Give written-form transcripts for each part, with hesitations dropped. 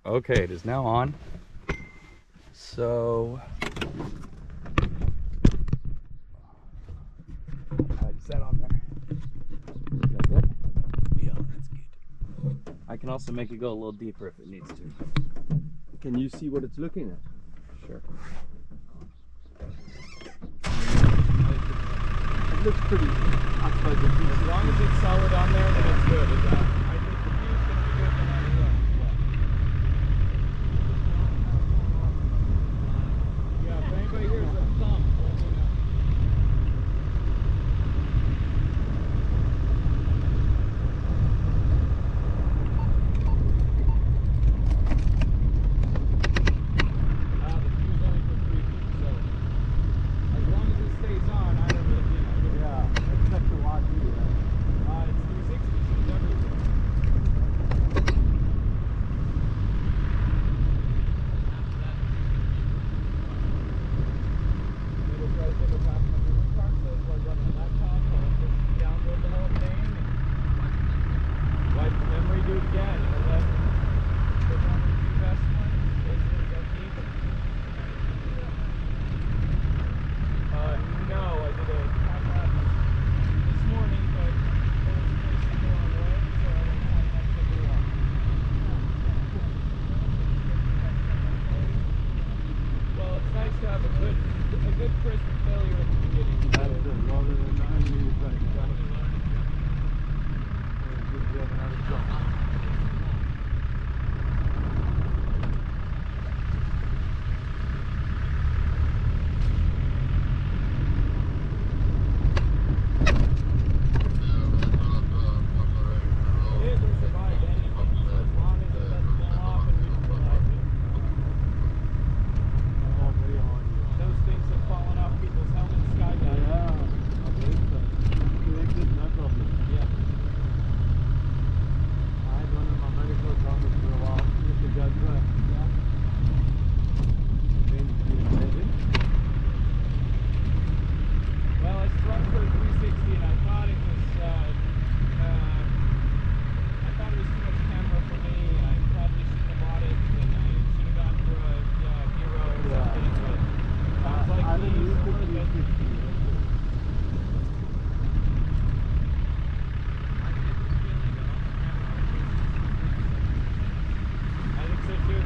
Okay, it is now on. So is that on there? Is that good? Yeah, that's good. I can also make it go a little deeper if it needs to. Can you see what it's looking at? Sure. It looks pretty. As long as it's solid on there, then it's good. I think the view's gonna be good no matter what. Yeah, if anybody hears a thump, let me know. The view's only for 3 feet, so as long as it stays on, I don't really, Yeah, that's such a lot to do. it's 360, so it's everything. It'll try to take a pass on the card, so it's like running a laptop, I'll just download the whole thing and wipe the memory, do it again, and then put on the best one, basically that deep. No, I did a time lapse this morning, but it was basically on the way, so I don't have that to do on. Well, it's nice to have a good crisp failure at the beginning. That's it. Rather than 9 years like that. Good job, another job. It will survive anything, so as long as it doesn't blow off and neutralize it. Oh, very hard. Those things have fallen off people's helmets skydiving. Yeah, I believe so. Connected, no problem. Yeah. I had one of my medical helmets for a while with the GoPro. Yeah. Then you imagine? Well, I sprung for a 360 and I thought it was too much camera for me. I probably shouldn't have bought it and I should have gone for a Hero or something. But sounds like I didn't use the worth it. 360. I think so too.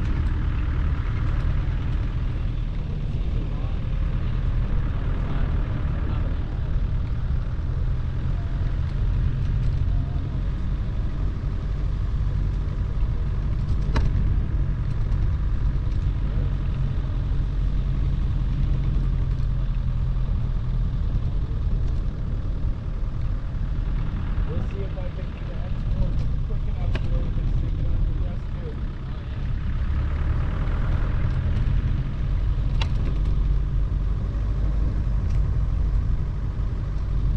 We'll see if I can get the export quick enough so that we can stick it on your breast too.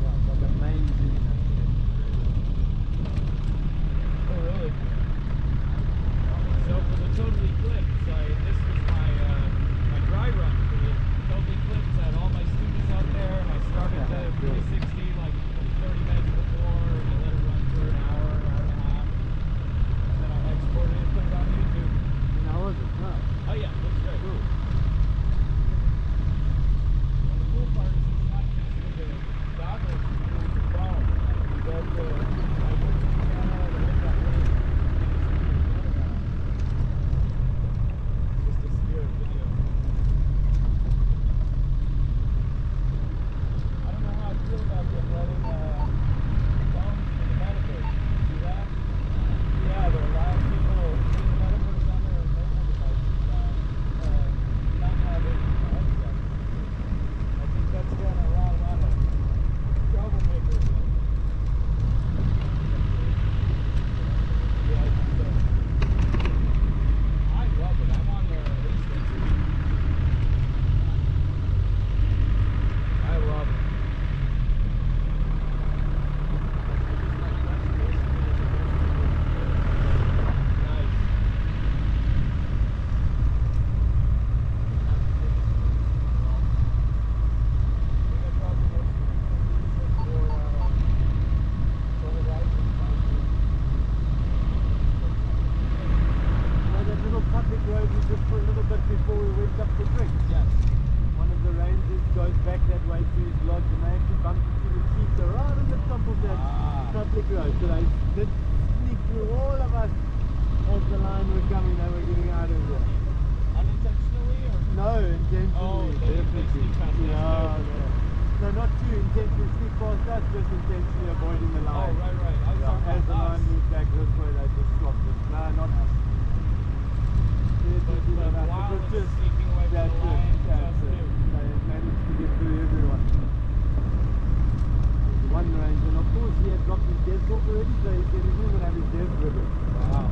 Yeah, it's like amazing. Oh, really? So for the Total Eclipse, this was my dry run for the Total Eclipse. I had all my students out there, and I started the 360 like 30 minutes before, and I let it run for an hour and a half. And then I exported it and put it on YouTube. And how was it? No. Oh yeah, looks great. Cool. And the cool part is it's not just with the goggles, you can use your phone. You go to my YouTube channel, and hit that link, and it's just a road we just for a little bit before we went up the creek. Yes. One of the rangers goes back that way to his lodge and they actually bumped into the cheetah right on the top of that public road. So they did sneak through all of us as the line was coming. They were getting out of here. Unintentionally or? No, intentionally. Oh, they definitely. sneak past us Yeah, too. no. No, not too intentionally sneak past us, just intentionally avoiding the Oh, line. right. I was Yeah, talking as the about line us. moved back this way, they just stopped us. No, not us. But while It was it's just sneaking away from that's the line, it. That's just it. knew. They managed to get through everyone. There's one range, and of course he had dropped his death book already, so he said he didn't even have his death with him. Wow.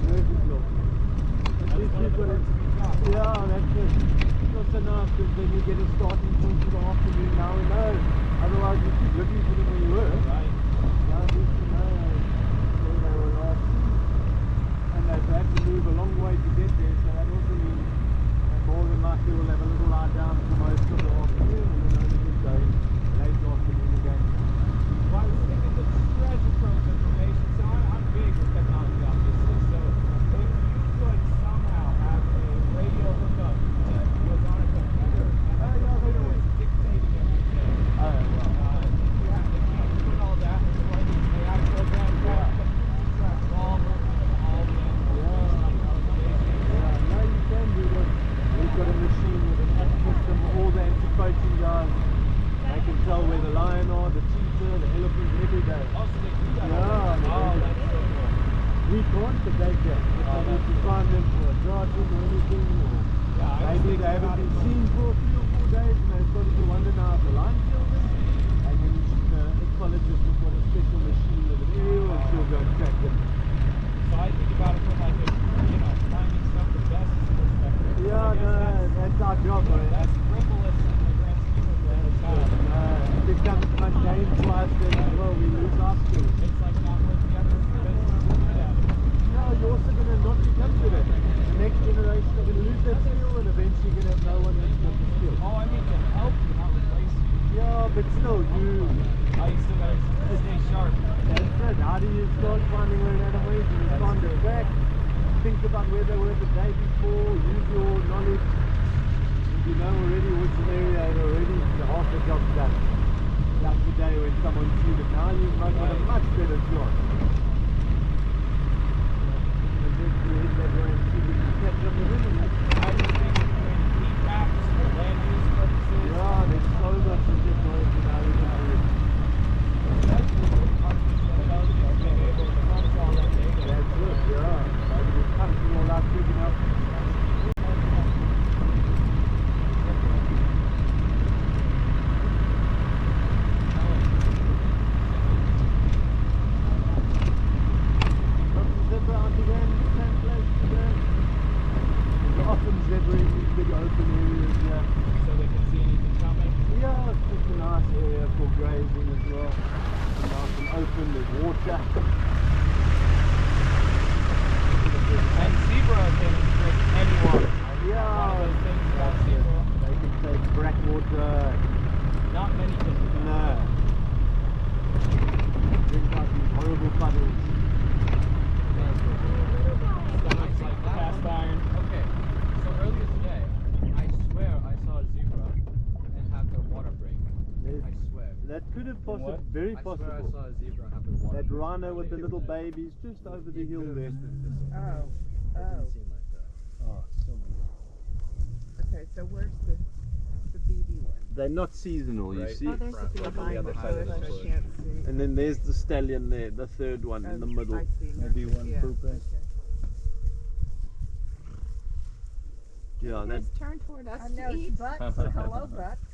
Perfect law. At That's least one of you've the got perks it. of your job. Yeah, that's it. It's also nice because then you get a starting point for the afternoon now and no. Otherwise you keep looking for them where you were. Right. Yeah, at least you know where they were last seen. And they've had to move a long way to get there, so that also means that more than likely we'll have a little lie down for most of the afternoon and then only get going late afternoon again. Well, I was thinking the treasure trove information. So I'm big with technology, obviously. So if you could somehow have a radio hookup that was on a computer, and that computer was dictating everything. Oh, well. If you were doing all that, like the AI program track all the information on the elevation. Yeah, no, you can do that. We've got a machine with an app system, all the anti-poaching guys. They can tell where the lion are, the cheetah, the elephant every day. Oh, so they do that. Yeah, they Oh, do. that's so cool. We can't, but they can. If Oh, they need that's to cool. find them for a droughting or anything, or Yeah, I was maybe thinking they haven't about been it, seen for a 3 or 4 days and they're starting to wonder now if the lion killed them. And then the ecologist has got a special machine with an aerial and she'll go and track them. So I think about it from like a, finding stuff the best perspective. Yeah, I guess no, that's our job, right? that's frivolous in the grand scheme of things. It becomes mundane to us and well, we lose our skills. It's like not worth the effort because we're good at it. No, you're also going to not become good at it. The next generation are going to lose that skill and eventually you're going to have no one that's got the skill. Oh, I mean to help you, not replace you. Yeah, but still, you... Oh, you still gotta stay sharp. That's it. How do you start finding where an animal is and respond to back? Think about where they were the day before, use your knowledge. You know already which area and already half the job's done. Like today when someone sees it, now you've got a much better shot. And then you hit that way and see if you can catch up with him. How do you think of doing heat maps for land use purposes? Yeah, there's so much to technology now we can do. That's really artificial intelligence being able to crunch all that data. That's it, yeah. Maybe just punching all out quick enough. Zebra out again, same place today. There's often zebra in these big open areas here. So they can see anything coming. Yeah, it's just a nice area for grazing as well. It's nice and open, there's water. And zebra can drink any water. Yeah, One of those things about that's it. zebra. They can take breakwater. Not many can do that. No. Drink out these horrible puddles. Stomachs like cast iron. Okay, so earlier today, I swear I saw a zebra and have the water break. There's- I swear. That could have What? possible, very I swear I possible. saw a zebra have the water That break. rhino with the little babies just over the hill there. It Oh, didn't seem like that. Oh, so weird. okay, so where's the BD one? They're not seasonal, you Right. see. Oh, there's the Front, BD on the one, other so side of the I bush. can't see. And then there's the stallion there, the third one in the middle. I see. Maybe nurses, one yeah, pooping. okay. Yeah, that, Just turn toward us I to know, eat. bucks, hello bucks.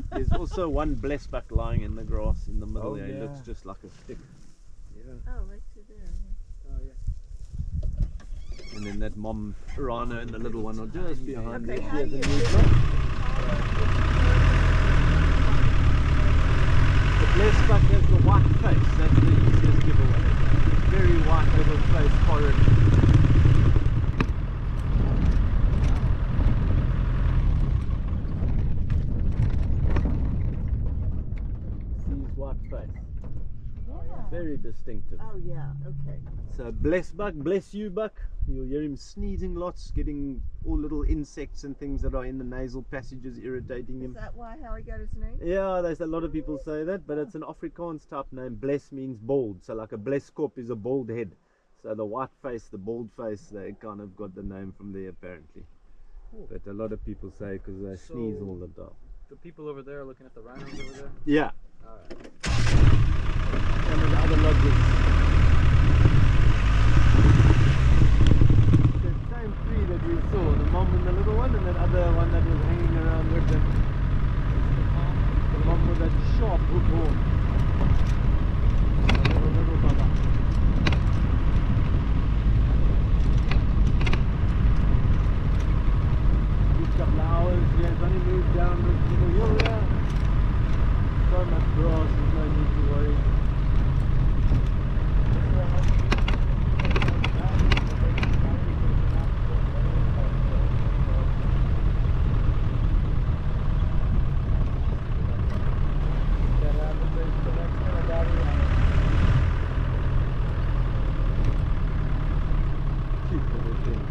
there's also one blessback lying in the grass in the middle Oh, there. He yeah. looks just like a stick. Yeah. Oh, right to there. Oh, yeah. And then that mom rhino and the little one are just behind Okay, there. how do Here's you the do new one. The blessback has the white face. That's the easiest giveaway. Very white little face, forehead. See his white face. Yeah. Very distinct. distinctive. Oh yeah, okay. So bless buck, bless you buck. You'll hear him sneezing lots, getting all little insects and things that are in the nasal passages irritating Is him. that why how he got his name? Yeah, there's a lot of people say that, but it's an Afrikaans type name. Bless means bald, so like a bleskop is a bald head. So the white face, the bald face, they kind of got the name from there apparently. Cool. But a lot of people say because they sneeze So- all the time. The people over there looking at the rhinos over there. Yeah, Alright. and then the other lodges. The same three that we saw, the mom and the little one, and that other one that was hanging around with them. The one with that sharp hook horn. The little baba. These couple of hours, yeah, it's only moved down this little hill here. So much grass, there's no need to worry. Cute little thing.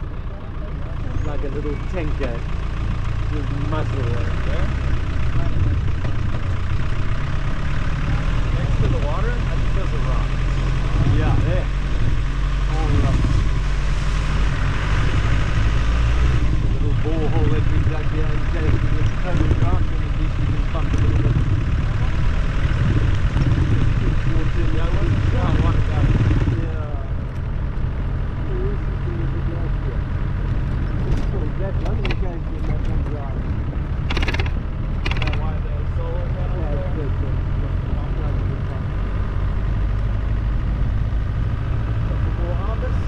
It's like a little tanker with muscle right there. Next to the water, I think there's a rock. Yeah, there. All up. A little borehole that we dug here in case it gets totally dark and at least we can pump a little bit. Yeah, I wasn't sure I wanted that. Yeah. The recently was a glass here. It's still that long in case you let them dry. Why the solar panels Yeah, there? it's good. I'll try to get some. Tropical harvest.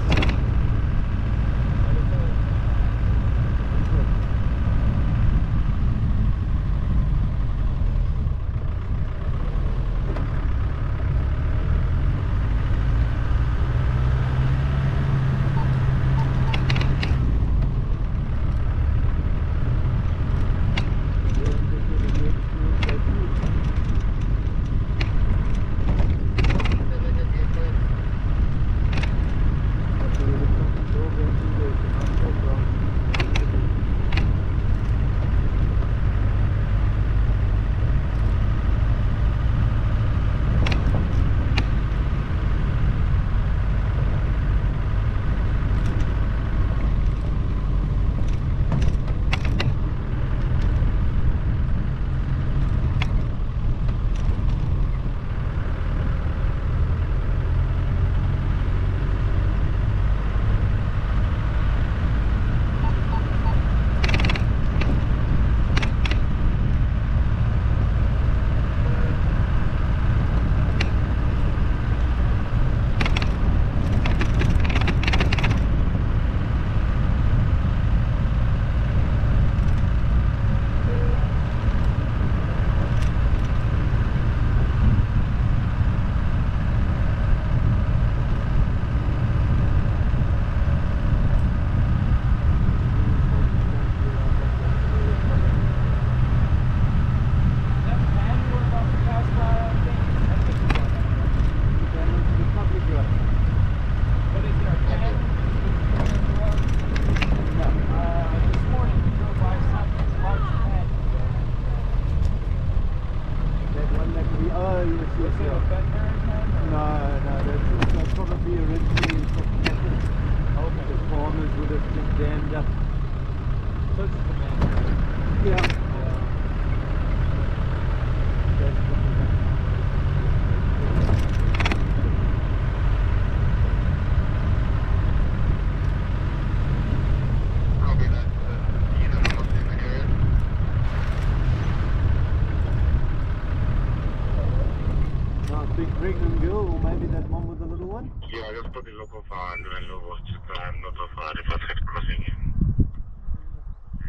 pregnant girl, or maybe that one with the little one? Yeah, just put the local file and logo to time not so far if I had crossing in.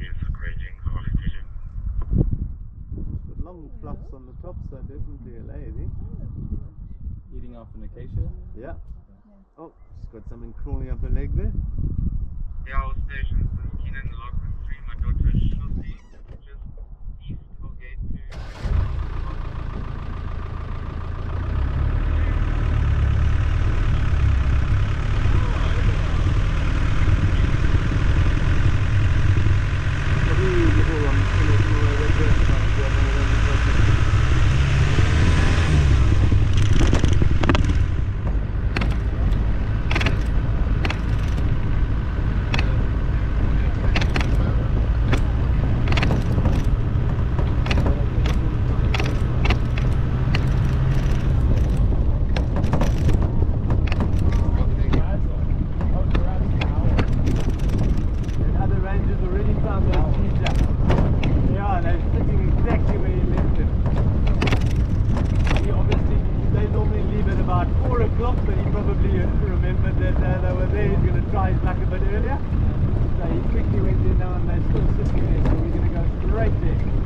It's raging or fishing. With long fluffs on the top, so definitely a lady. Eating off an acacia. Yeah. Oh, she's got something crawling up her leg there. Yeah, our stations in Keenan Lockman Street, my daughter Shilty, just east of gate 2. he quickly went in now and they're still sitting there, so we're going to go straight there.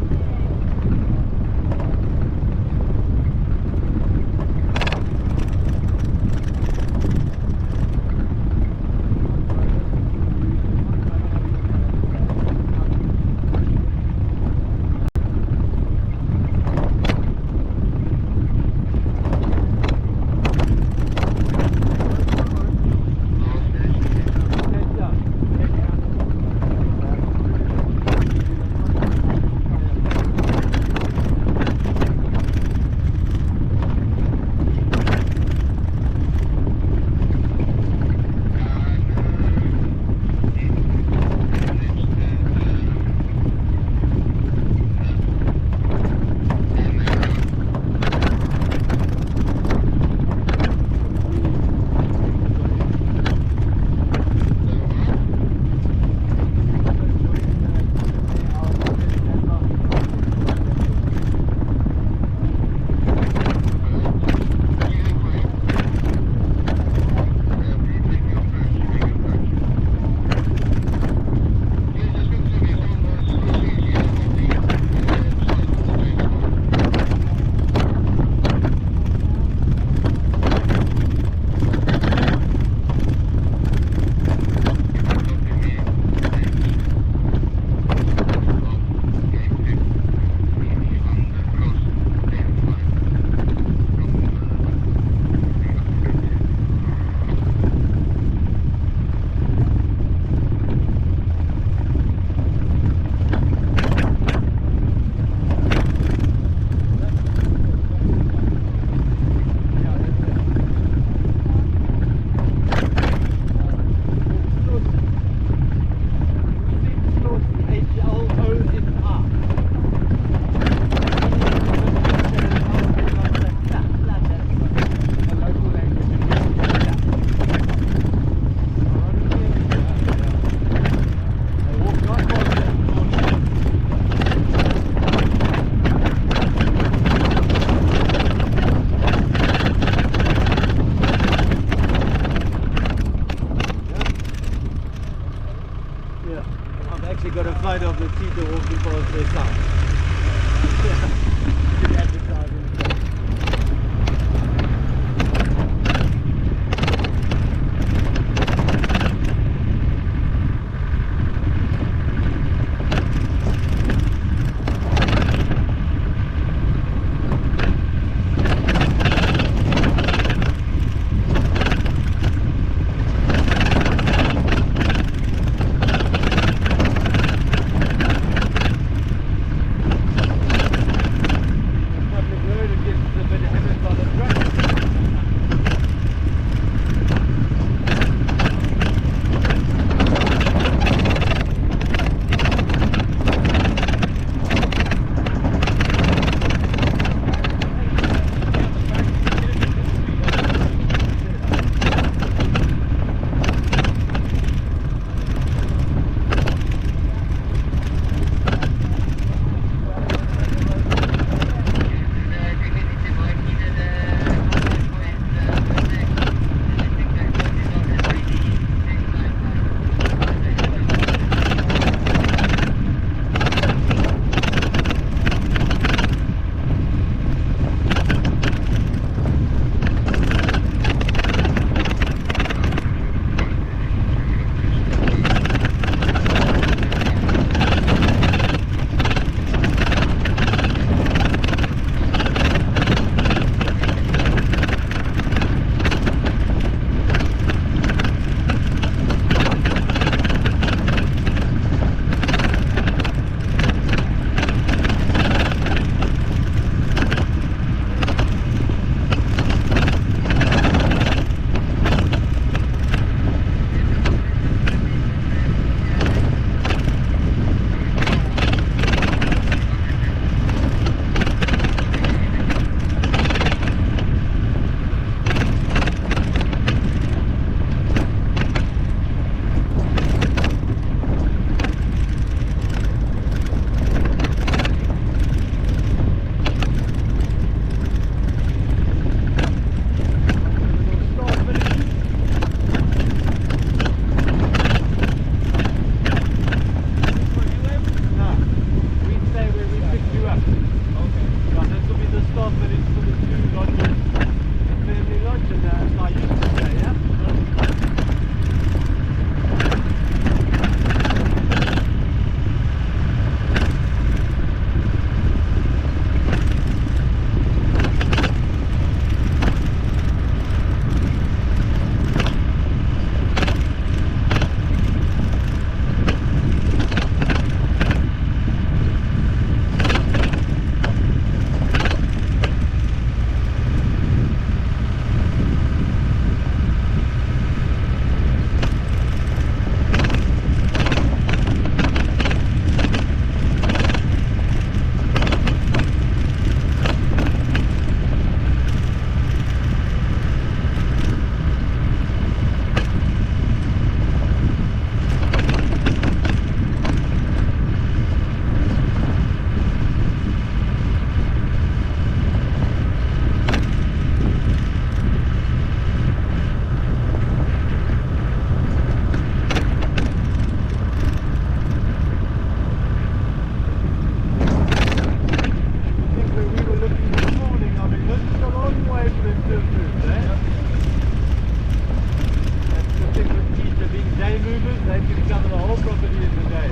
they can cover the whole property in the day,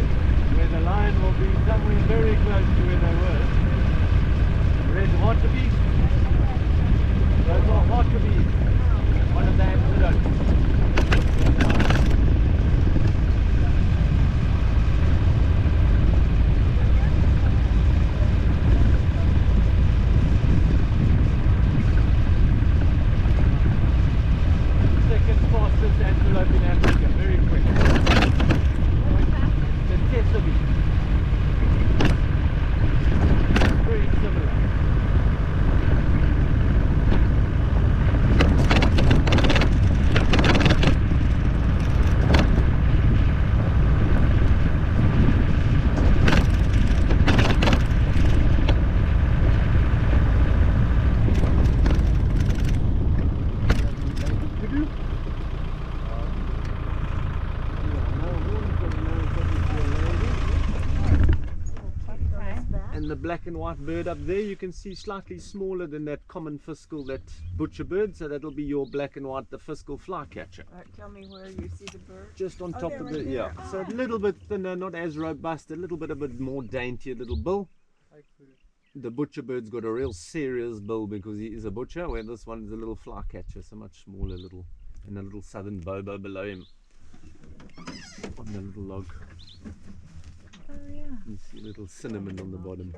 where the line will be somewhere very close to where they were. Red waterbees. Those are waterbees. One of the antelopes. Second fastest antelope in Africa, very quick. The Tessabe. Very similar. And the black and white bird up there you can see slightly smaller than that common fiscal, that butcher bird, so that'll be your black and white, the fiscal flycatcher. Tell me where you see the bird. Just on Oh, top there, of right the, there. yeah. Oh. So a little bit thinner, not as robust, a little bit more dainty, little bill. The butcher bird's got a real serious bill because he is a butcher, where this one is a little flycatcher, so much smaller little, and a little southern bobo below him on the little log. Oh yeah. You see a little cinnamon on the bottom.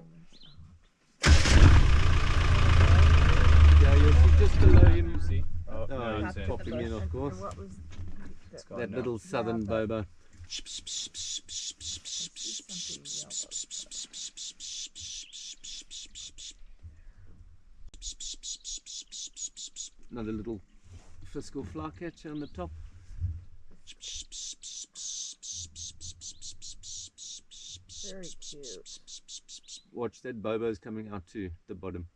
Yeah, you'll see just below him. You see? Oh, Oh, no, he's he's in. popping in, of course. And what was gone That now. little southern Yeah, but- bobo. Another little fiscal flycatcher on the top. very cute. Watch that, bobo's coming out to the bottom.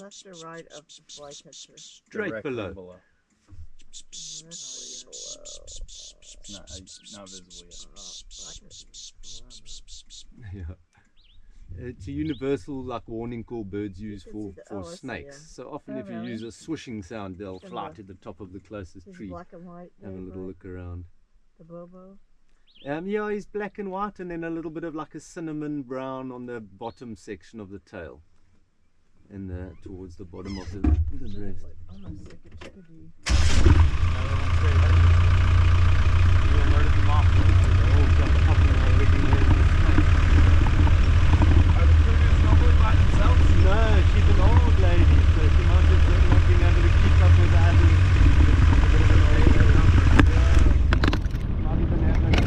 Left or right of the flycatcher. Straight Directly below. below. Not visible yet. Yeah. It's a universal like warning call birds use can for, see the- for oh, I see, snakes. yeah. So often Oh, if you really? use a swishing sound, they'll And fly the- to the top of the closest Is tree. black and white? Have a very little bright? look around. The bobo. Yeah, he's black and white, and then a little bit of like a cinnamon brown on the bottom section of the tail, and towards the bottom of the breast. Like, almost like a chickadee. Another one straight ahead. You'll notice them off. They're all got popping out looking there. Are the cougars normally by themselves? No, she's an old lady, so she might have not been able to keep up with the others. Not even having a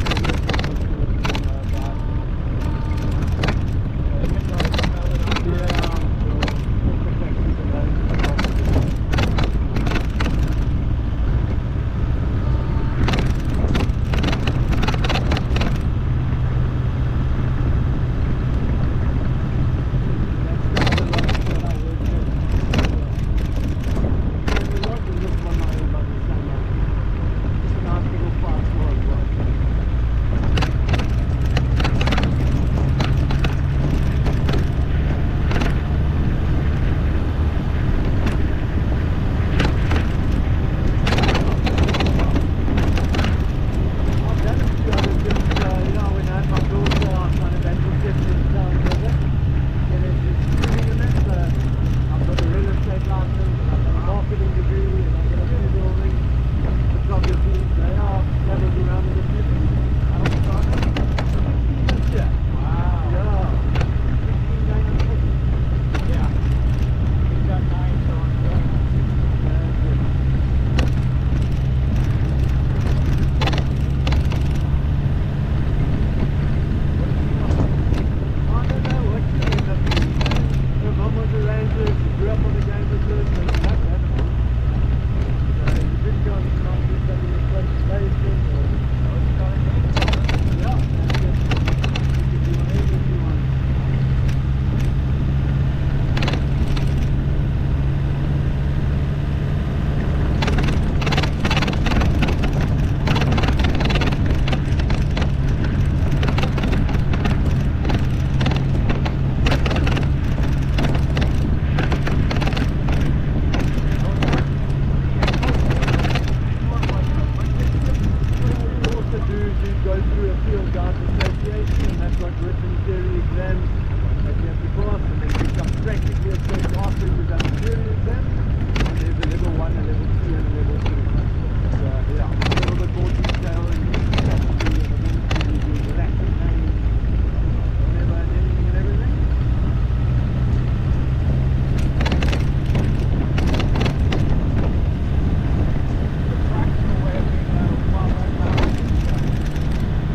Field Guards Association, and that's got written theory exams that you have to pass, and then you become practically a coach after you've done the theory exam. And there's a level 1, a level 2, and a level 3. So yeah, a little bit more detail and strategy, and eventually you do relaxing training, whatever, and anything and everything.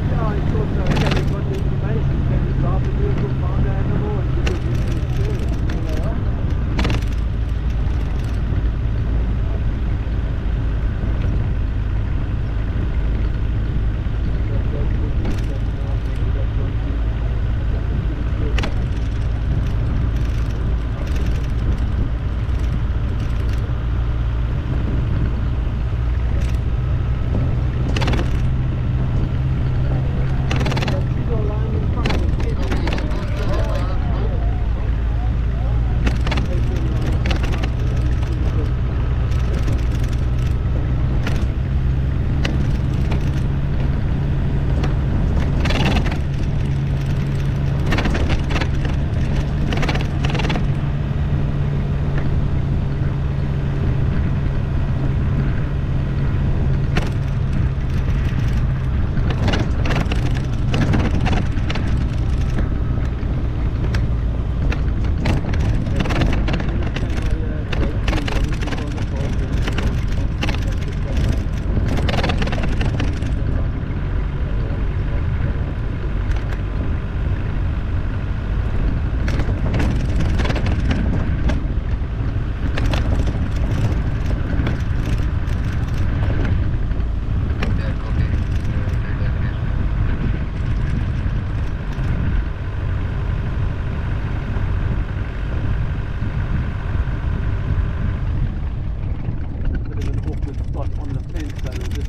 Yeah, it's also, okay, we've got the information, can you drive the vehicle, find the animal, and give it into the experience, you know what?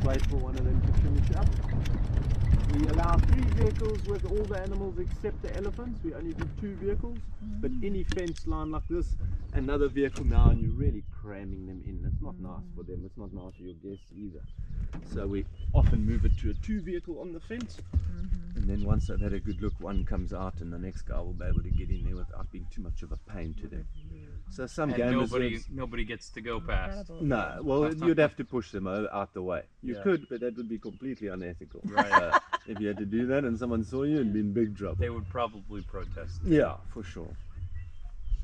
Wait for one of them to finish up. We allow 3 vehicles with all the animals except the elephants. We only do 2 vehicles, but any fence line like this, another vehicle now, and you're really cramming them in. It's not nice for them, it's not nice for your guests either. So we often move it to a 2 vehicle on the fence, and then once they've had a good look, one comes out and the next guy will be able to get in there without being too much of a pain to them. So some And game nobody gets to go past. no, well, you'd have to push them out the way. You Yeah. could, but that would be completely unethical. Right. If you had to do that and someone saw you, you'd be in big trouble. They would probably protest. Yeah, for sure.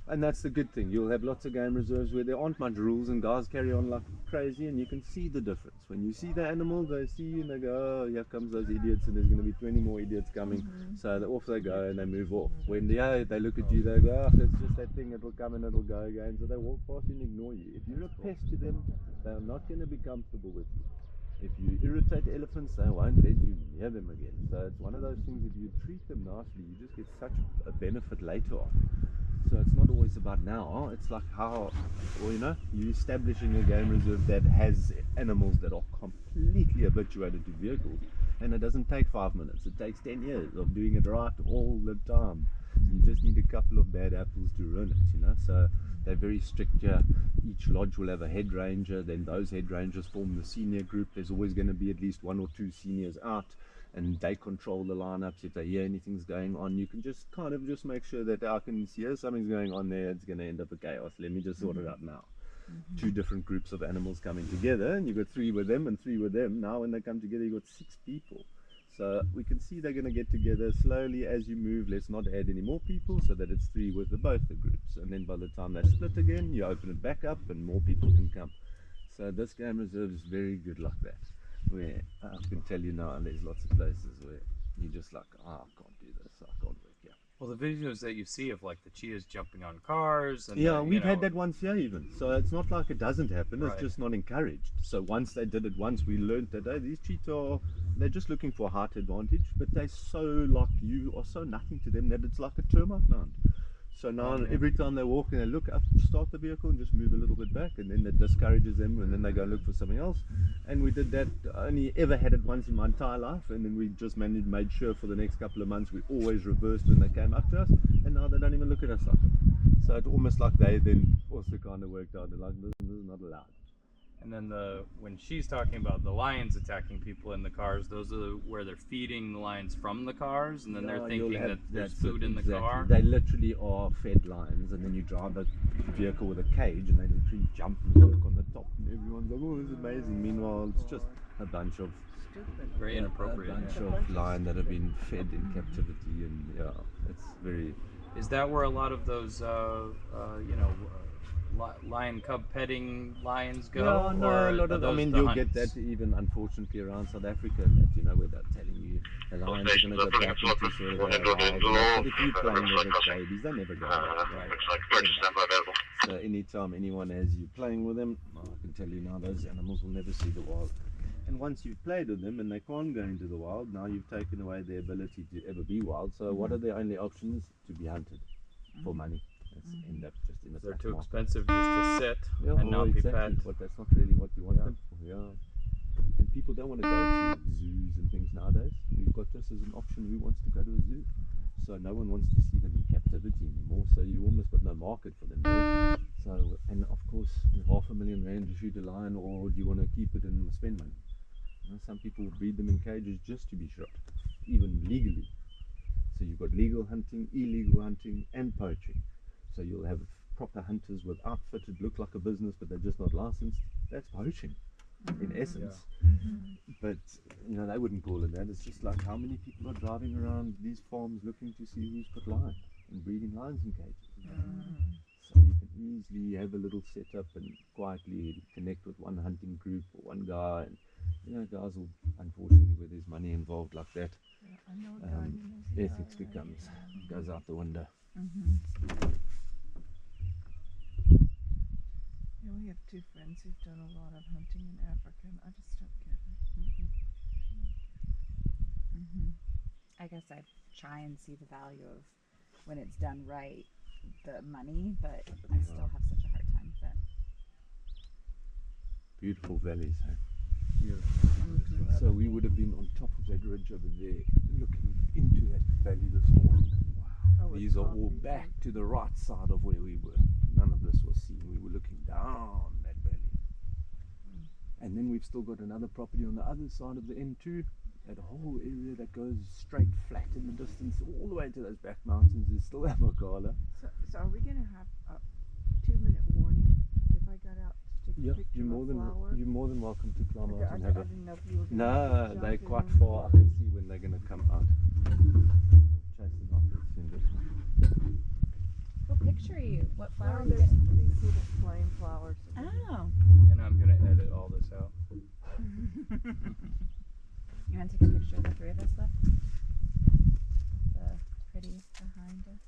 And that's the good thing. You'll have lots of game reserves where there aren't much rules and guys carry on like crazy, and you can see the difference. When you see the animal, they see you and they go, oh, here comes those idiots, and there's going to be 20 more idiots coming. So off they go and they move off. When they look at you, they go, oh, it's just that thing, it'll come and it'll go again. So they walk past you and ignore you. If you're a pest to them, they're not going to be comfortable with you. If you irritate elephants, they won't let you near them again. So it's one of those things, if you treat them nicely, you just get such a benefit later on. So it's not always about now, it's like how, well, you're establishing a game reserve that has animals that are completely habituated to vehicles, and it doesn't take 5 minutes, it takes 10 years of doing it right all the time. You just need a couple of bad apples to ruin it, so they're very strict here. Each lodge will have a head ranger, then those head rangers form the senior group. There's always going to be at least 1 or 2 seniors out, and they control the lineups. If they hear anything's going on, you can just kind of just make sure that I can see something's going on there, it's going to end up a chaos, let me just sort it out now. 2 different groups of animals coming together, and you've got 3 with them and 3 with them. Now when they come together, you've got 6 people. So we can see they're going to get together slowly as you move. Let's not add any more people, so that it's 3 with both the groups, and then by the time they split again, you open it back up and more people can come. So this game reserve is very good like that, where I can tell you now, there's lots of places where you're just like, I can't do this, I can't work here. Well, the videos that you see of like the cheetahs jumping on cars, and Yeah, we've had that once here even. So it's not like it doesn't happen, it's Right. just not encouraged. So once they did it once, we learned that these cheetah, they're just looking for height advantage, but they're so like you are so nothing to them that it's like a termite mound. So now every time they walk and they look up, start the vehicle and just move a little bit back, and then that discourages them, and then they go look for something else. And we did that, I only ever had it once in my entire life, and then we just made sure for the next couple of months we always reversed when they came up to us, and now they don't even look at us like it. So it's almost like they then also kind of worked out, they're like, this is not allowed. And then when she's talking about the lions attacking people in the cars, those are where they're feeding the lions from the cars, and then they're you'll thinking have- that there's that's food it, in the exactly. car. They literally are fed lions, and then you drive a vehicle with a cage, and they literally jump and walk on the top, and everyone's like, "Oh, this is amazing." Meanwhile, it's just a bunch of Stupid. Very inappropriate. A bunch yeah. of lions that have been fed in captivity, and yeah, it's very. Is that where a lot of those, lion cub petting lions go? Yeah, no, or a lot are of. I those mean, the you'll hunts? get that even unfortunately around South Africa, and that where they're telling you the lions are going to go back into sort of a wild life. But if you're playing with the babies, they never go back. Right? Looks like purchase number available. So anytime anyone has you playing with them, I can tell you now those animals will never see the wild. And once you've played with them and they can't go into the wild, now you've taken away their ability to ever be wild. So what are their only options? To be hunted for money. That's end up just in the They're black too market. expensive just to sit Yeah, and not well, be exactly. pet. But that's not really what you want Yeah. them for. Yeah. And people don't want to go to zoos and things nowadays. We've got this as an option. Who wants to go to a zoo? So no one wants to see them in captivity anymore. So you almost got no market for them there. So, and of course, R500,000 rand to shoot a lion, or do you want to keep it and spend money? You know, some people breed them in cages just to be shot, even legally. So you've got legal hunting, illegal hunting, and poaching. So you'll have proper hunters with outfitted, look like a business, but they're just not licensed. That's poaching, in essence. But you know, they wouldn't call it that. It's just like how many people are driving around these farms looking to see who's got lions and breeding lions in cages. So you can easily have a little setup and quietly connect with one hunting group or one guy. And you know, guys will, unfortunately, where there's money involved like that, I know a guy who knows a ethics guy, right? goes out the window. Yeah, we have two friends who've done a lot of hunting in Africa, and I just don't get it. I guess I try and see the value of when it's done right, the money, but I still have such a hard time with it. Beautiful valleys. Hey? Beautiful. So we would have been on top of that ridge over there, looking into that valley this morning. Oh, it's These are all coffee, back to the right side of where we were. None of this was seen. We were looking down that valley. And then we've still got another property on the other side of the N2. That whole area that goes straight flat in the distance, all the way to those back mountains, is still Amakala. So are we going to have a 2-minute warning if I got out to take Yeah, a picture you're of a flower? more than welcome to climb Okay, out and have a. didn't know if you were going No, to they're quite far. I can see when they're going to come out. Chase them out as soon as. What picture are you? What flower are you There's getting? these little flame flowers. Oh. And I'm gonna edit all this out. You want to take a picture of the three of us left? The pretty behind us.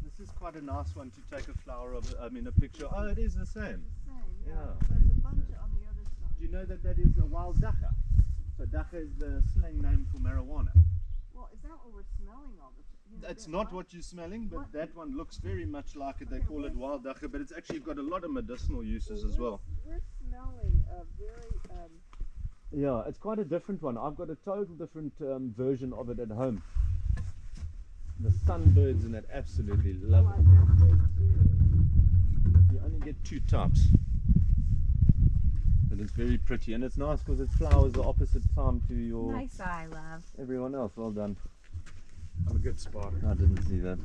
This is quite a nice one to take a flower of. I mean, a picture. Oh, it is the same. Yeah. There's a bunch on the other side. Do you know that is a wild dacha? So dacha is the slang name for marijuana. Well, is that what we're smelling all the time? It's not what you're smelling, but that one looks very much like it. They Okay, call it where's- wild dacha, but it's actually got a lot of medicinal uses as well. We're smelling a very Yeah, it's quite a different one. I've got a total different version of it at home. The sunbirds and that absolutely love it. You only get 2 types. But it's very pretty, and it's nice because it flowers the opposite time to your Nice eye, love. everyone else. Well done. I'm a good spotter. I didn't see that.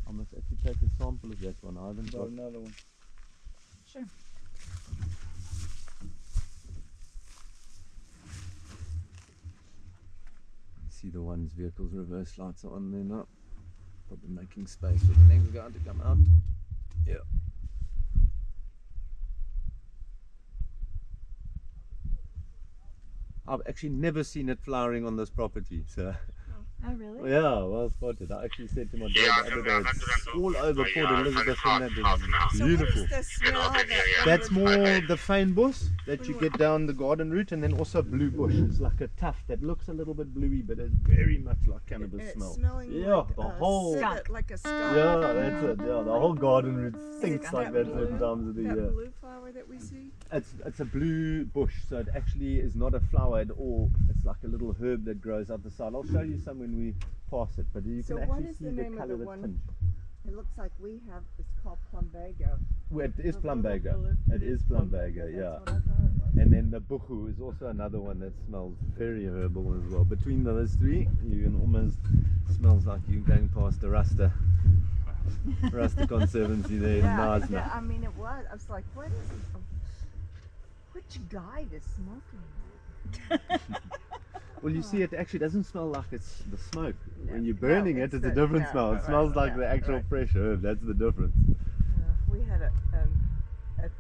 I must actually take a sample of that one. I haven't got. Another one. Sure. See the one's vehicle's reverse lights are on there now. Probably making space for the next guy to come out. Yeah. I've actually never seen it flowering on this property, so Oh, really? yeah, well spotted. I actually said to my dad Yeah, the other day, it's all over Port yeah, Elizabeth half and that an hour. is So what is beautiful. the smell that That's more the fynbos that you get down the garden route, and then also blue bush. It's like a tuft that looks a little bit bluey, but it's very much like cannabis it's smell. smelling Yeah, like the a whole- civet, Skunk. like a skunk. Yeah, that's it. Yeah, the whole garden route stinks Skunk. like that certain times of the That year. blue flower flower that we see? It's a blue bush, so it actually is not a flower at all. It's like a little herb that grows out the side. I'll show you some when we pass it, but you So can what actually is see the the name of colour the that one? tinge. It looks like we have, it's called plumbago. Well, it is The little plumbago. blue- It is plumbago, That's yeah. what I thought it was. And then the buchu is also another one that smells very herbal as well. Between those three, you can almost smells like you're going past the Rasta Conservancy there in Narsna. Yeah, I mean it was. I was like, what is it? Which guide is smoking? Well, you see, it actually doesn't smell like it's the smoke. No, When you're burning no, it's it's a the- different no, smell. It right, smells like yeah, the actual right. fresh herb. That's the difference. We had at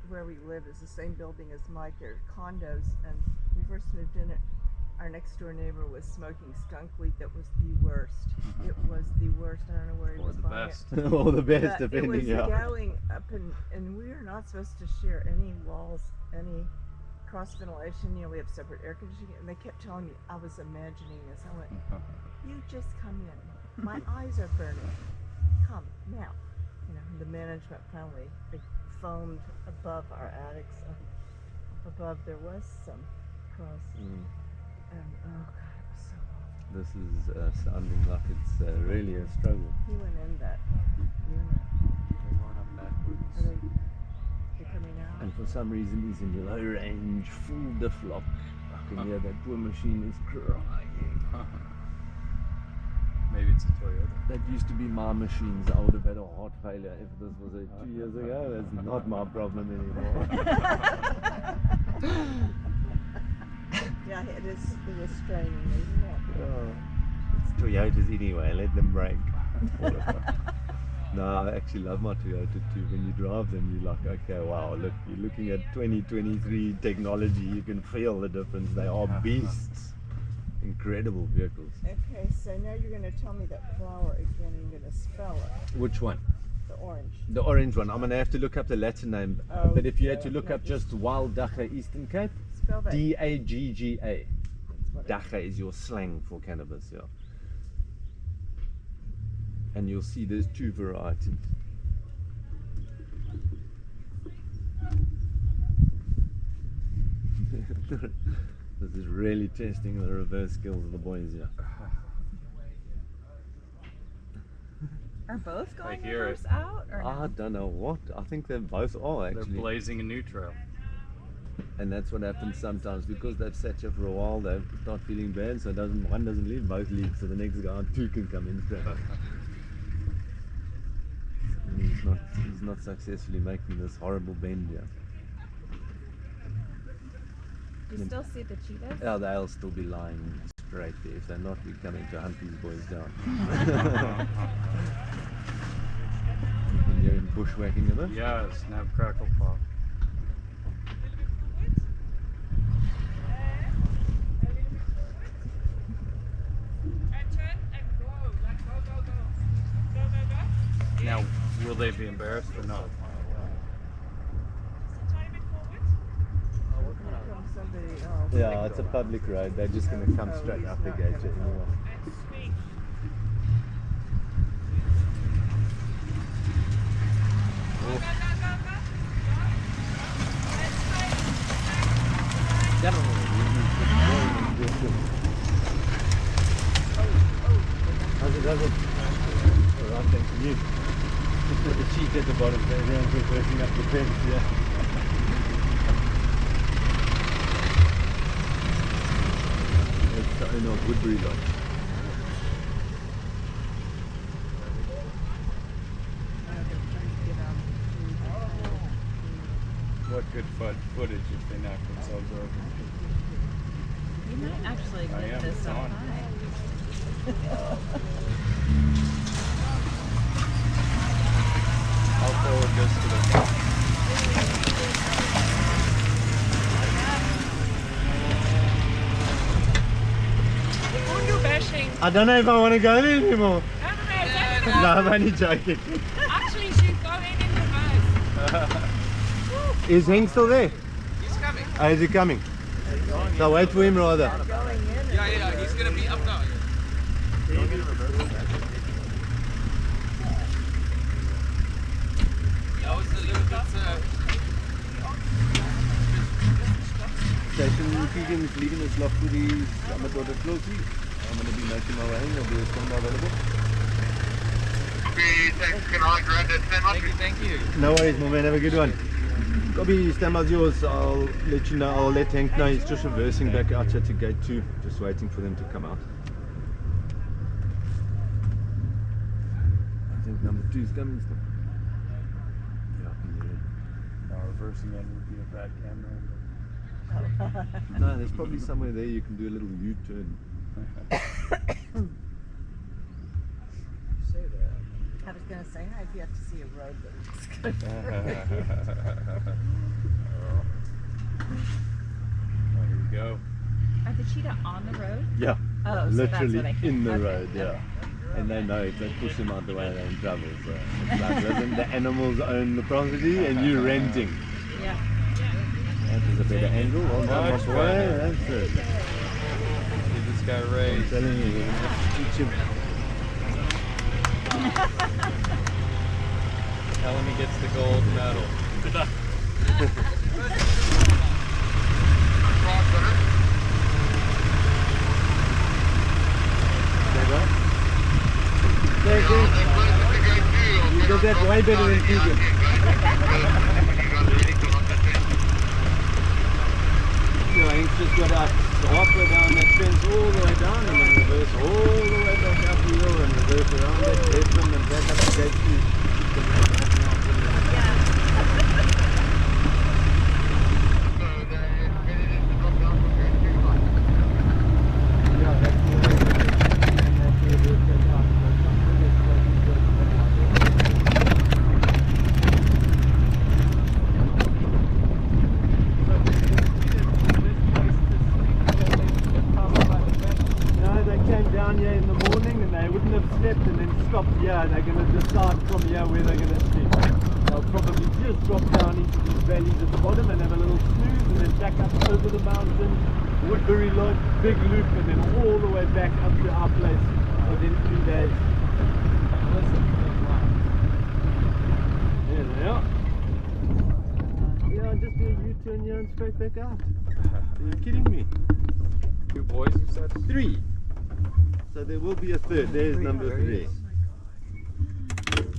where we live is the same building as Mike. They're condos, and we first moved in it. Our next door neighbor was smoking skunk weed that was the worst. It was the worst. I don't know where he Or was the buying best. Or the it. best, But it depending. was Yeah. going up, and we are not supposed to share any walls, any cross ventilation. You know, we have separate air conditioning, and they kept telling me I was imagining this. I went, "You just come in. My eyes are burning. Come now." You know, the management finally they foamed above our attics. Above there was some cross, and oh god, it was so awful. This is sounding like it's really a struggle. He went in that unit. They're going up backwards. Are they coming out? And for some reason he's in low range, full diff lock. I can hear that poor machine is crying. Maybe it's a Toyota. That used to be my machines. I would have had a heart failure if this was 2 years ago. That's not my problem anymore. Yeah, it is straining, isn't it? It's Toyotas anyway, let them break. No, I actually love my Toyota too. When you drive them, you're like, okay, wow, look, you're looking at 2023 technology. You can feel the difference. They are beasts. Incredible vehicles. Okay, so now you're going to tell me that flower again. You're going to spell it. Which one? The orange. The orange one. I'm going to have to look up the Latin name. Oh, But if you had to yeah, look yeah, up just Wild Dagga Eastern Cape, Spell that. Dagga. That's what it- Dagga is your slang for cannabis, yeah. And you'll see there's two varieties. This is really testing the reverse skills of the boys here. Are both going hear it. reverse out or I no? don't know what. I think they both are They're actually. blazing a new trail. And that's what happens sometimes because they've sat here for a while. They start feeling bad, so one doesn't leave, both leave, so the next guy two can come in straight. And he's not successfully making this horrible bend here. Do you still see the cheetahs? Yeah, they'll still be lying straight there. If they're not, we're coming to hunt these boys down. And you're in bushwhacking a bit? Yeah, snap, crackle, pop. Now, will they be embarrassed or not? From somebody else. Yeah, it's a public road. They're just going to come Oh, straight he's up the not gate gonna anymore. How's it? Alright, thanks to you. Just put the cheek at the bottom there, and we're working up the fence, yeah. It's the owner of Woodbury Lodge. What good footage if they knock themselves over? You might actually I get am, this it's up on. high. I'll forward this to the top. I don't know if I want to go there anymore. No, I'm only joking. Actually, she's going in the house. Is Henk still there? He's coming. Oh, is he coming? So wait for him rather. Going in. Yeah, he's gonna be up now. That was a little bit. Keegan's leaving his loft with his Amador closely. I'm going to be making my way in. There'll be a standby available. Thank you. No worries, my man. Have a good one. Copy, standby's yours. I'll let you know. I'll let Hank know. He's just reversing back out here to gate 2. Just waiting for them to come out. I think number 2 is coming still. Yeah, I can hear it. Now reversing in would be a bad camera angle. No, there's probably somewhere there you can do a little U-turn. I was going to say, if you have to see a road that looks good. Oh, here we go. Are the cheetah on the road? Yeah, Oh, so literally that's what I in the okay. road, yeah. And they know if they push them out the way, they're in trouble. So it's like, listen, the animals own the property and you're renting. Yeah. That is a better angle. Well done, my boy. That's it. Give this guy a I'm raise. telling you, we're going to have to teach him. Tell him he gets the gold medal. Thank you. You did that way better than Keegan. Yeah, he's just got out halfway down that fence all the way down and then reverse all the way back up the hill and reverse around that left them and back up to gate 2. Yeah, they're going to decide from here where they're going to sleep. They'll probably just drop down into these valleys at the bottom and have a little snooze and then back up over the mountain, Woodbury Lodge, big loop, and then all the way back up to our place within 3 days. There they are. Yeah, just do a U-turn here and straight back out. Are you kidding me? 2 boys, you said? 3. So there will be a third. There's number 3.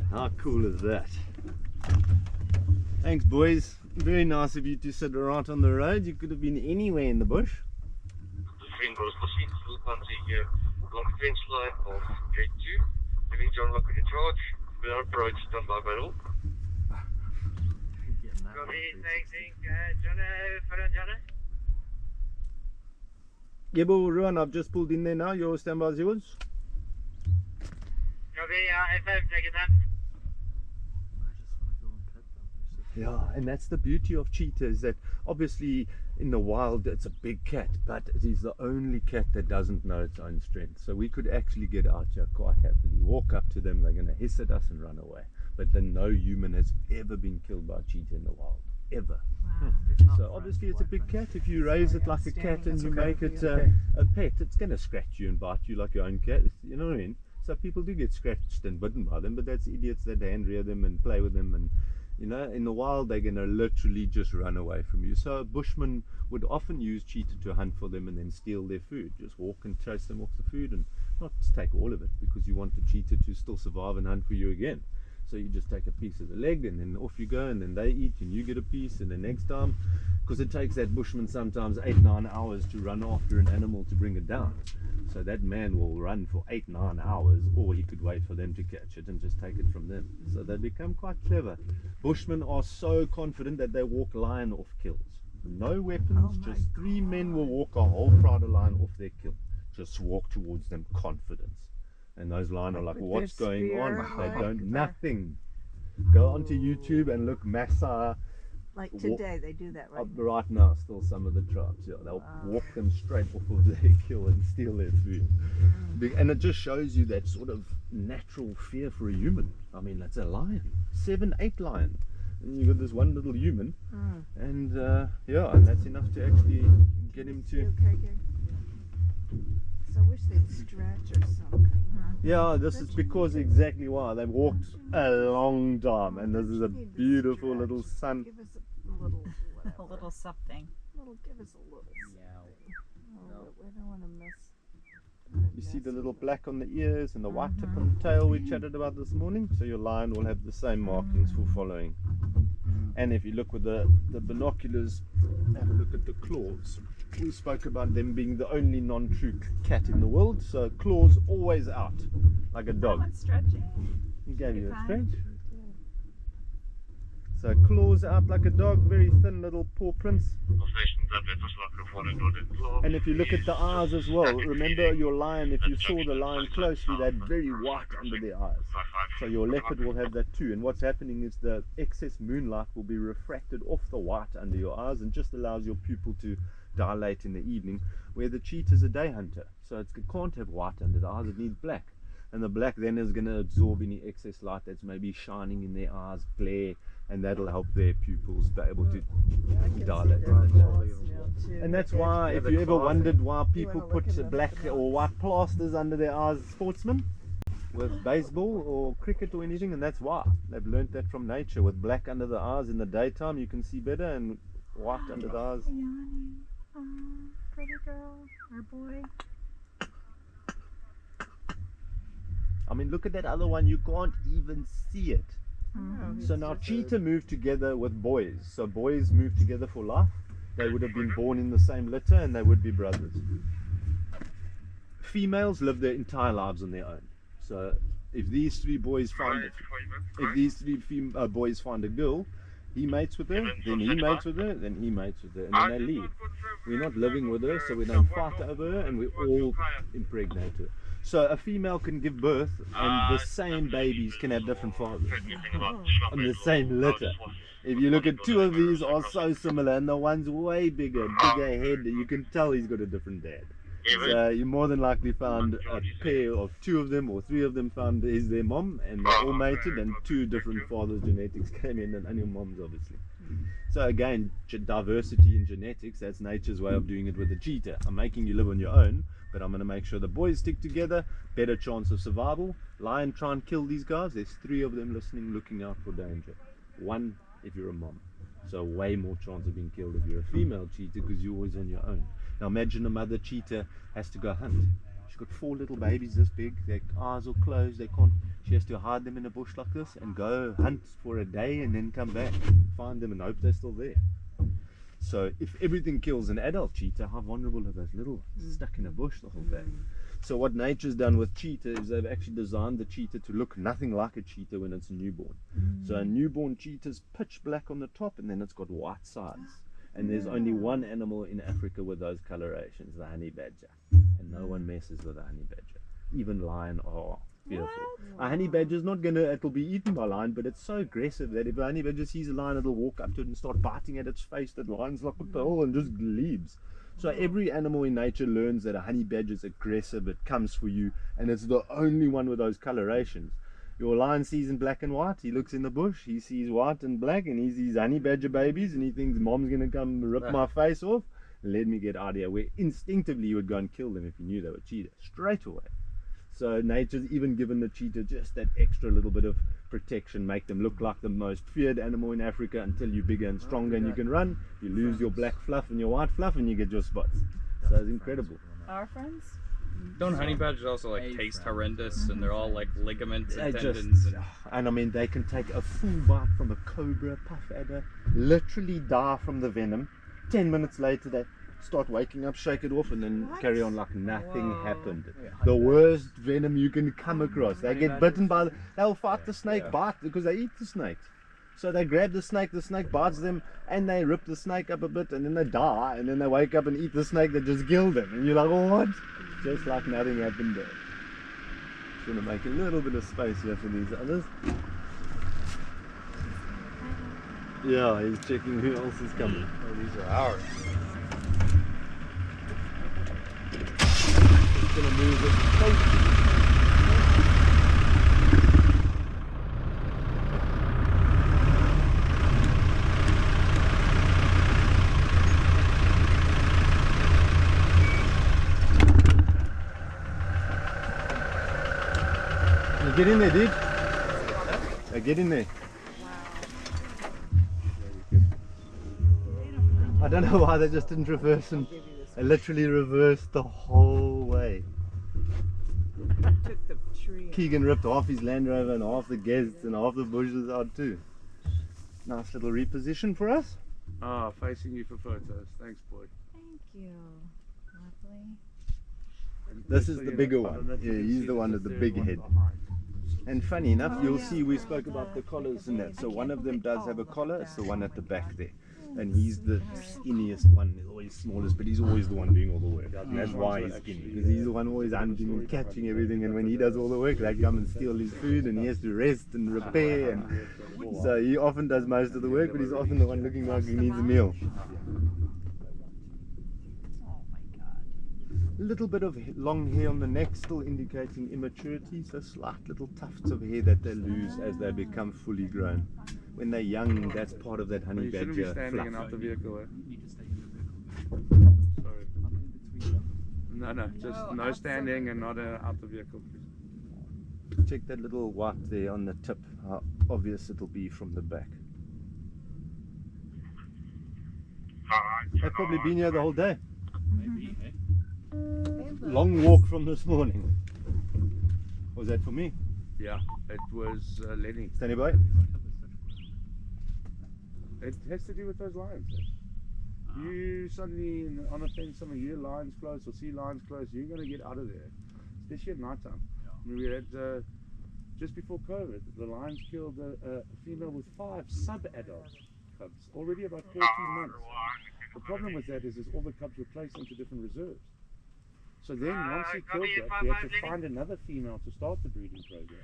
How cool is that? Thanks, boys. Very nice of you to sit around on the road. You could have been anywhere in the bush. Vriend, gezien, van hier langs de fence line of gate 2. Giving John Walker the charge. We are approach standby by rule. Copy, thanks, John, John. Yeah, but Ruan, I've just pulled in there now. Your standby is yours. Copy, FM, take it down. Yeah, and that's the beauty of cheetahs, that obviously in the wild it's a big cat, but it is the only cat that doesn't know its own strength. So we could actually get out here quite happily, walk up to them, they're going to hiss at us and run away. But then no human has ever been killed by a cheetah in the wild, ever. Wow. So obviously it's a big cat. If you raise it like a cat and you make it a pet, it's going to scratch you and bite you like your own cat. You know what I mean? So people do get scratched and bitten by them, but that's idiots that hand rear them and play with them, and you know, in the wild they're going to literally just run away from you. So bushmen would often use cheetah to hunt for them and then steal their food. Just walk and chase them off the food and not take all of it, because you want the cheetah to still survive and hunt for you again. So you just take a piece of the leg and then off you go, and then they eat and you get a piece, and the next time, because it takes that bushman sometimes 8-9 hours to run after an animal to bring it down. So that man will run for 8-9 hours, or he could wait for them to catch it and just take it from them. So they become quite clever. Bushmen are so confident that they walk lion off kills. No weapons, just 3 men will walk a whole pride of lion off their kill. Just walk towards them, confidence. And those lion are like, what's going on? They don't, nothing. Go onto YouTube and look Massa. Like today, they do that right now. Right now, still some of the tribes, yeah, they'll walk them straight off of their kill and steal their food. And it just shows you that sort of natural fear for a human. I mean, that's a lion, 7-8 lion. And you've got this one little human, and yeah, and that's enough to actually get him to... Okay, good. So I wish they'd stretch or something. Yeah, this is because exactly why. They've walked a long time, and this is a beautiful little sun. Give us a little, A little something. little, give us a little Meow. something. No. But we don't want to miss. You see the little black on the ears and the white tip on the tail we chatted about this morning? So your lion will have the same markings for following. And if you look with the binoculars, have a look at the claws. We spoke about them being the only non-true cat in the world. So claws always out, like a dog. Not stretching. He gave you a Fine. stretch. So claws out like a dog, very thin little paw prints. And if you look at the eyes as well, remember your lion, if you saw the lion closely, they had very white under their eyes. So your leopard will have that too. And what's happening is the excess moonlight will be refracted off the white under your eyes and just allows your pupil to dilate in the evening, where the cheetah is a day hunter. So it can't have white under the eyes, it needs black. And the black then is going to absorb any excess light that's maybe shining in their eyes, glare, and that'll help their pupils be able to dilate. And that's why, if you ever wondered why people put black or white plasters under their eyes, sportsmen, with baseball or cricket or anything, and that's why. They've learnt that from nature. With black under the eyes in the daytime you can see better, and white under the eyes. Yawning. Oh, pretty girl or boy. I mean, look at that other one, you can't even see it. Oh, So now cheetah move together with boys. So boys move together for life. They would have been born in the same litter and they would be brothers. Females live their entire lives on their own. So if these three boys find boys find a girl, he mates with her, then he mates with her, then he mates with her, and then they leave. We're not living with her, so we don't fight over her, and we all impregnate her. So a female can give birth, and the same babies can have different fathers on the same litter. If you look at two of these are so similar, and the one's way bigger head, you can tell he's got a different dad. So you more than likely found a pair of two of them or three of them found is their mom, and they're all mated, and two different fathers' genetics came in, and your mom's obviously. So again, diversity in genetics, that's nature's way of doing it with the cheetah. I'm making you live on your own, but I'm going to make sure the boys stick together, better chance of survival. Lion, try and kill these guys. There's three of them listening, looking out for danger. One if you're a mom. So way more chance of being killed if you're a female cheetah, because you're always on your own. Now imagine a mother cheetah has to go hunt. She's got 4 little babies this big, their eyes are closed, she has to hide them in a bush like this and go hunt for a day and then come back, find them and hope they're still there. So if everything kills an adult cheetah, how vulnerable are those little ones stuck in a bush the whole day? So what nature's done with cheetah is they've actually designed the cheetah to look nothing like a cheetah when it's a newborn. So a newborn cheetah's pitch black on the top, and then it's got white sides. And there's only one animal in Africa with those colorations, the honey badger. And no one messes with a honey badger. Even lion are fearful. A honey badger's not it'll be eaten by a lion, but it's so aggressive that if a honey badger sees a lion, it'll walk up to it and start biting at its face. That lion's like, what the hell, and just leaves. So every animal in nature learns that a honey badger's aggressive, it comes for you, and it's the only one with those colorations. Your lion sees in black and white, he looks in the bush, he sees white and black, and he sees honey badger babies, and he thinks mom's gonna come rip my face off, let me get out of here. Where instinctively you would go and kill them if you knew they were cheetah, straight away. So nature's even given the cheetah just that extra little bit of protection, make them look like the most feared animal in Africa until you're bigger and stronger and you can run. You lose your black fluff and your white fluff and you get your spots. So it's incredible. Our friends? Don't honey badgers also like taste horrendous, and they're all like ligaments and They tendons? just, and I mean, they can take a full bite from a cobra, puff adder, literally die from the venom. 10 minutes later they start waking up, shake it off, and then carry on like nothing happened. The worst venom you can come across. They get bitten by they'll fight the snake bite because they eat the snakes. So they grab the snake bites them, and they rip the snake up a bit, and then they die, and then they wake up and eat the snake that just killed them. And you're like, what? Just like nothing happened there. Just want to make a little bit of space here for these others. Yeah, he's checking who else is coming. Oh, these are ours. Just gonna move it close. Get in there, dude. Get in there. I don't know why they just didn't reverse and they literally reversed the whole way. Took the tree. Keegan ripped half his Land Rover and half the guests and half the bushes out too. Nice little reposition for us. Ah, facing you for photos. Thanks, boy. Thank you. Lovely. This is the bigger one. Yeah, he's the one with the big head. And funny enough, you'll see we spoke about the collars and that. So one of them does have a collar. It's the one at the back there. And he's the skinniest one, he's always smallest, but he's always the one doing all the work. And that's why he's skinny, because he's the one always hunting and catching everything, and when he does all the work, they come and steal his food, and he has to rest and repair, and so he often does most of the work, but he's often the one looking like he needs a meal. Oh my god. A little bit of long hair on the neck, still indicating immaturity, so slight little tufts of hair that they lose as they become fully grown. When they're young, that's part of that honey You shouldn't badger be standing and fluff. out the vehicle, eh? You can stay in the vehicle. Sorry. I'm in between them. No, just no standing and not out the vehicle, please. Check that little white there on the tip, how obvious it'll be from the back. They've probably been here the whole day. Maybe, eh? Long walk from this morning. Was that for me? Yeah, it was Lenny. Standing by? It has to do with those lines. Eh? You suddenly on a fence somewhere, you hear lions close or see lions close, you're going to get out of there, especially at night time. I mean, we had just before COVID, the lions killed a female with 5 sub-adult cubs, already about 14 months. The problem with that is all the cubs were placed into different reserves. So then once he killed that, we had to find another female to start the breeding program.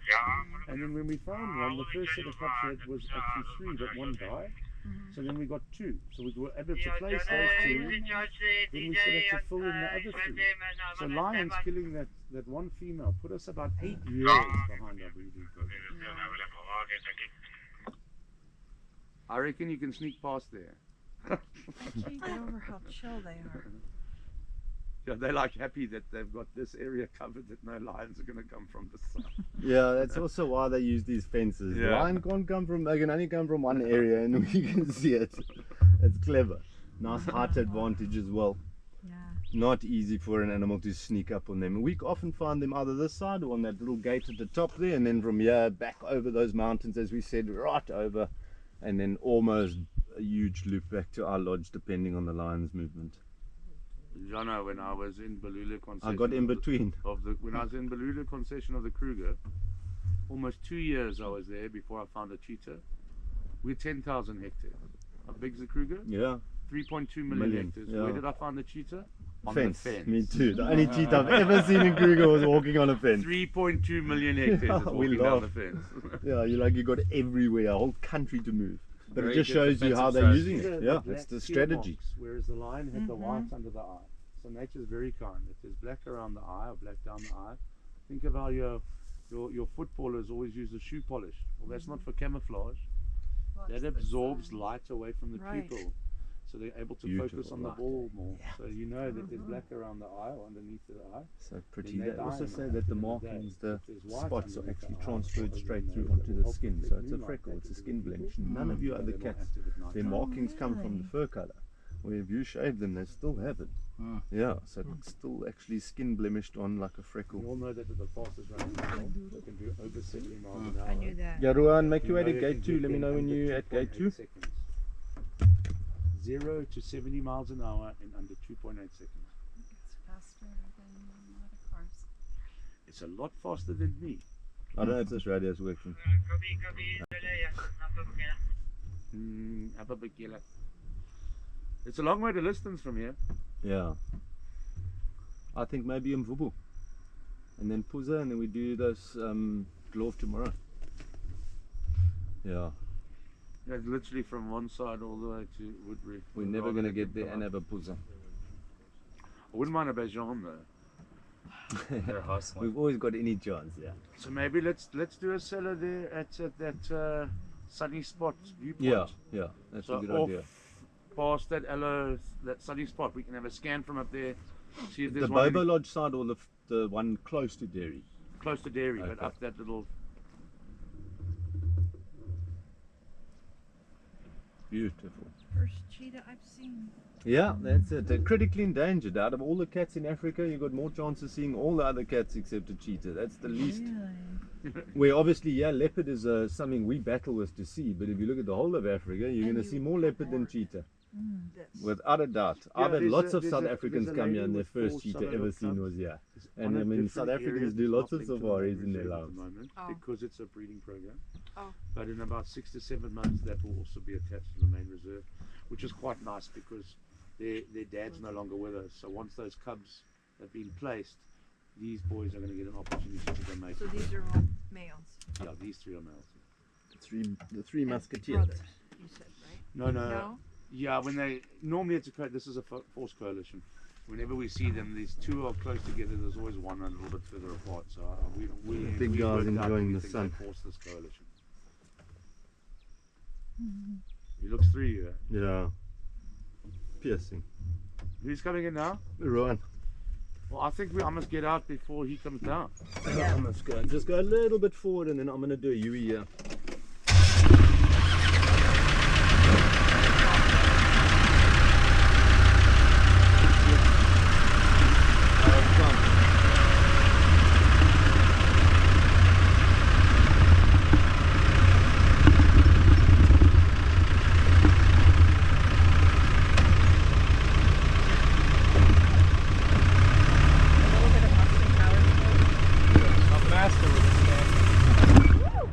And then when we found one, the first set of cubs we had was actually 3, but 1 died. So then we got 2. So we were able to place those 2. Then we still had to fill in the other 3. So lions killing that 1 female put us about 8 years behind our breeding program. I reckon you can sneak past there. Gee, get over how chill they are. Yeah, they're like happy that they've got this area covered, that no lions are going to come from this side. Yeah, that's also why they use these fences. Yeah. Lion can't come from, they can only come from one area and we can see it. It's clever. Nice height advantage as well. Yeah. Not easy for an animal to sneak up on them. We often find them either this side or on that little gate at the top there, and then from here back over those mountains, as we said, right over, and then almost a huge loop back to our lodge depending on the lion's movement. Jana, when I was in Balula concession, I got in between. When I was in Balula concession of the Kruger, almost 2 years I was there before I found a cheetah. We're 10,000 hectares. How big is the Kruger? Yeah. 3.2 million hectares. Yeah. Where did I find the cheetah? On Fence. the fence. Me too. The only cheetah I've ever seen in Kruger was walking on a fence. 3.2 million hectares Yeah, is we walking down the laugh. fence. Yeah, you got everywhere, a whole country to move. But Very it just good shows you how defensive they're strategy. using it. Yeah, it's the strategy. Whereas the lion had the white under the eye. So nature's very kind. If there's black around the eye or black down the eye, think of how your footballers always use the shoe polish. Well, that's not for camouflage. That absorbs light away from the Right. pupil. So they're able to Beautiful focus on the light. ball more. So you know that there's black around the eye or underneath the eye. So pretty. Then They they also die say in that the the day. markings, the If there's white spots are underneath the actually eye, transferred or straight even through though onto it the will skin. help So with it's a blue light freckle, that it's a is skin visible. blemish. None of your So other they're not cats, active at night their time. markings come from the really? fur color. Where if you shave them, they still have it. Yeah, so it's still actually skin blemished on like a You freckle. all know that at the fastest running animal, they can do over 70 miles an hour. I knew that. Yeah, Ruan, make your way You to know gate you 2. can Let me get know when under you're at gate 2. 2.8 seconds. 0 to 70 miles an hour in under 2.8 seconds. It's faster than a lot of cars. It's a lot faster than me. I don't know if this radio's working. Upper Bikila. It's a long way to Listons from here. Yeah. I think maybe Mvubu. And then Puza, and then we do those Glove tomorrow. Yeah. It's literally from one side all the way to Woodbury. We're never going to get there and have a Puza. I wouldn't mind a Bajan though. They're hustling. We've always got any chance, yeah. So maybe let's do a cellar there at that sunny spot viewpoint. Yeah, yeah. That's So a good off idea. past that that sunny spot, we can have a scan from up there. See if The there's one Bobo Lodge side or the one close to Dairy? close to dairy, but Okay. up that little. Beautiful. First cheetah I've seen. Yeah, that's it. They're critically endangered. Out of all the cats in Africa, you've got more chance of seeing all the other cats except a cheetah. That's the least. Where obviously, yeah, leopard is something we battle with to see. But if you look at the whole of Africa, you're going to see more leopard than cheetah. Without a doubt. Yeah, I've had there's lots a- of there's South a- Africans there's a come here lady and their with first 4 cheetah Southern ever Dog seen cubs. was here. It's And on I a mean, South different area Africans do that's lots not of linked to the safaris Wild in their Reserve at lives. the moment Oh. because it's a breeding program. Oh. But in about 6 to 7 months, that will also be attached to the main reserve, which is quite nice because their dad's no longer with us. So once those cubs have been placed, these boys are going to get an opportunity to go mate. So these are all males. Yeah, these 3 are males. The three And musketeers. brothers, you said, right? No. No? Yeah, when they normally this is a forced coalition. Whenever we see them, these 2 are close together. There's always one a little bit further apart. So we Big guys worked out enjoying we the think sun. they forced this coalition. He looks through you. Yeah. Piercing. Who's coming in now? Rowan. Well, I think I must get out before he comes down. Yeah. I must go. Just go a little bit forward and then I'm going to do a Yui here. A master with a stand.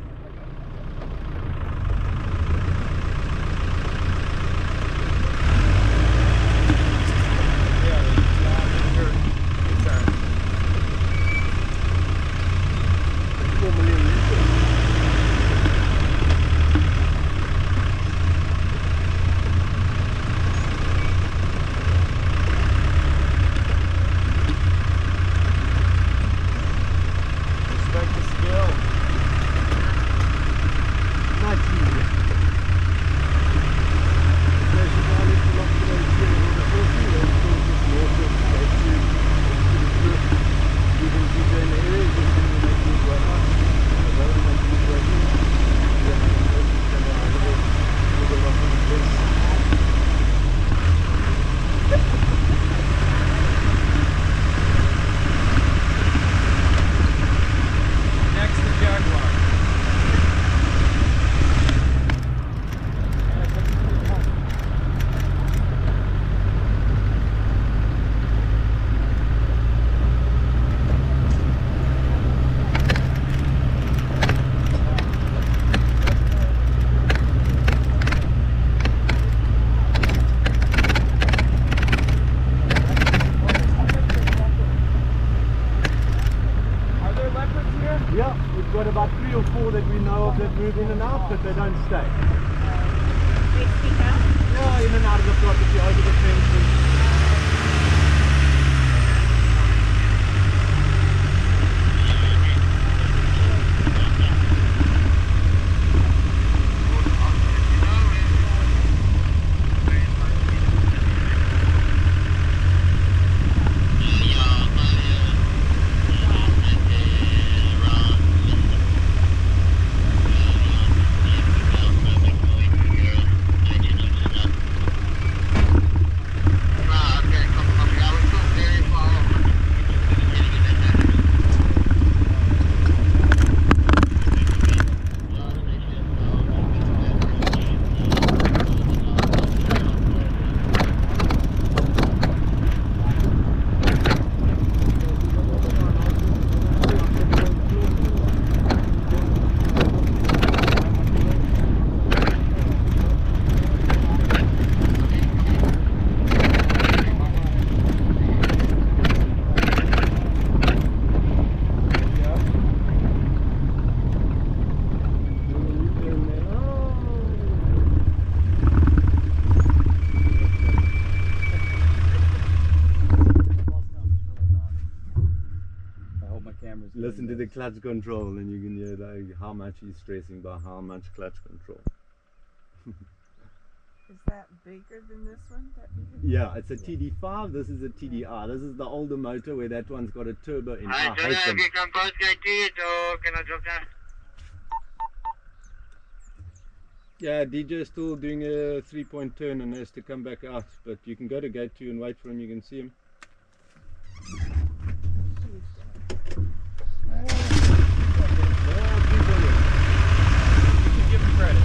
Respect the skill. Much easier. There's a guy left along the way here on the 40, there's still just north of that tube. You can keep in the area, you can make these right up. The road makes these right in. Then you can go and then I will go off on the fence. Next to Jaguar. Are there leopards here? Yeah, we've got about 3 or 4 that we know of that move in and out, but they don't stay. Yeah, in and out of the property, over the fences. I hope my camera's doing Listen to the this. clutch control and you can hear like how much he's stressing by how much clutch control. Is that bigger than this one? That bigger? Yeah, it's a TD5, this is a TDR. This is the older motor where that one's got a turbo in. I hate them. come post gate or can I drop down? Yeah, DJ is still doing a 3-point turn and has to come back out, but you can go to gate 2 and wait for him, you can see him. Give him credit.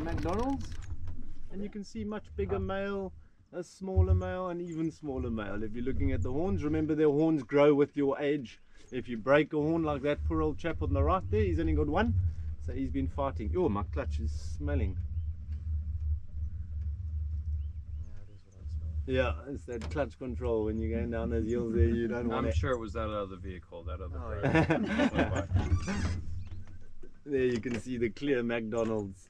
McDonald's, and you can see much bigger male, a smaller male, and even smaller male. If you're looking at the horns, remember their horns grow with your age. If you break a horn like that poor old chap on the right there, he's only got one, so he's been fighting. Oh, my clutch is smelling. Yeah, it's that clutch control when you're going down those hills there, you don't want it. I'm sure it was that other vehicle, that other There you can see the clear McDonald's.